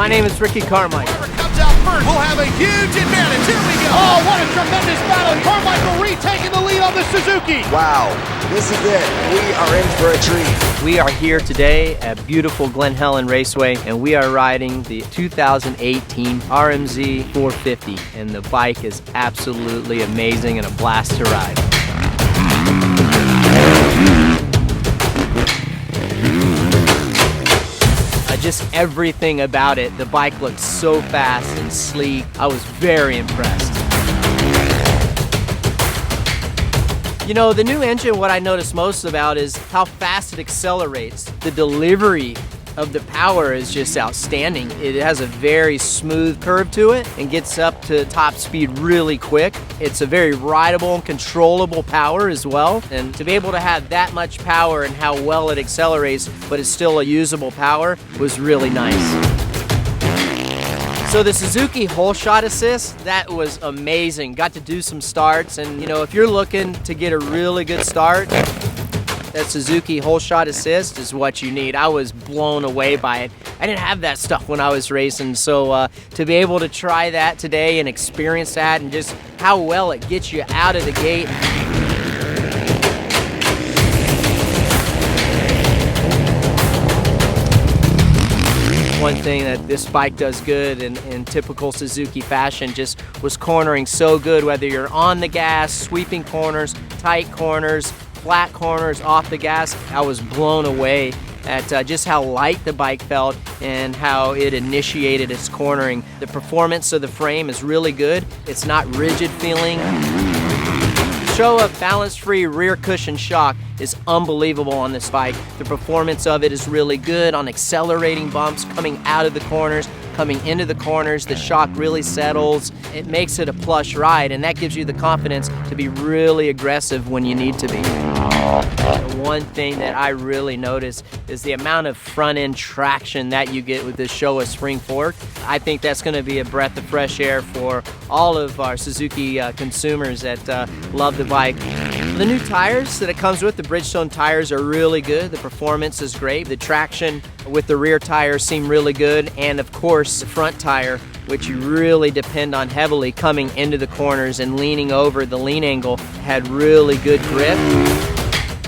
My name is Ricky Carmichael. Whoever comes out first will have a huge advantage. Here we go. Oh, what a tremendous battle. Carmichael retaking the lead on the Suzuki. Wow, this is it. We are in for a treat. We are here today at beautiful Glen Helen Raceway, and we are riding the 2018 RMZ 450, and the bike is absolutely amazing and a blast to ride. Just everything about it. The bike looked so fast and sleek. I was very impressed. You know, the new engine, what I noticed most about is how fast it accelerates. The delivery of the power is just outstanding. It has a very smooth curve to it and gets up to top speed really quick. It's a very rideable and controllable power as well. And to be able to have that much power and how well it accelerates, but it's still a usable power, was really nice. So the Suzuki hole shot assist, that was amazing. Got to do some starts, and you know, if you're looking to get a really good start, that Suzuki hole shot assist is what you need. I was blown away by it. I didn't have that stuff when I was racing, so to be able to try that today and experience that and just how well it gets you out of the gate. One thing that this bike does good in typical Suzuki fashion just was cornering so good, whether you're on the gas, sweeping corners, tight corners, flat corners, off the gas. I was blown away at just how light the bike felt and how it initiated its cornering. The performance of the frame is really good. It's not rigid feeling. The show of balance-free rear cushion shock is unbelievable on this bike. The performance of it is really good on accelerating bumps, coming out of the corners, coming into the corners. The shock really settles. It makes it a plush ride, and that gives you the confidence to be really aggressive when you need to be. The one thing that I really notice is the amount of front-end traction that you get with this Showa spring fork. I think that's going to be a breath of fresh air for all of our Suzuki consumers that love the bike. The new tires that it comes with, the Bridgestone tires, are really good. The performance is great. The traction with the rear tires seem really good, and of course the front tire, which you really depend on heavily coming into the corners and leaning over. The lean angle had really good grip.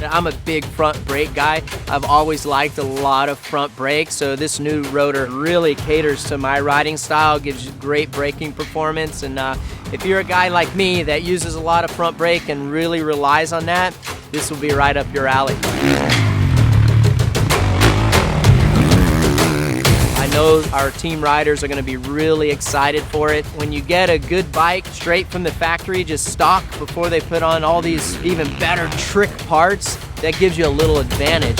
I'm a big front brake guy. I've always liked a lot of front brakes, so this new rotor really caters to my riding style, gives you great braking performance, and if you're a guy like me that uses a lot of front brake and really relies on that, this will be right up your alley. I know our team riders are going to be really excited for it. When you get a good bike straight from the factory, just stock, before they put on all these even better trick parts, that gives you a little advantage.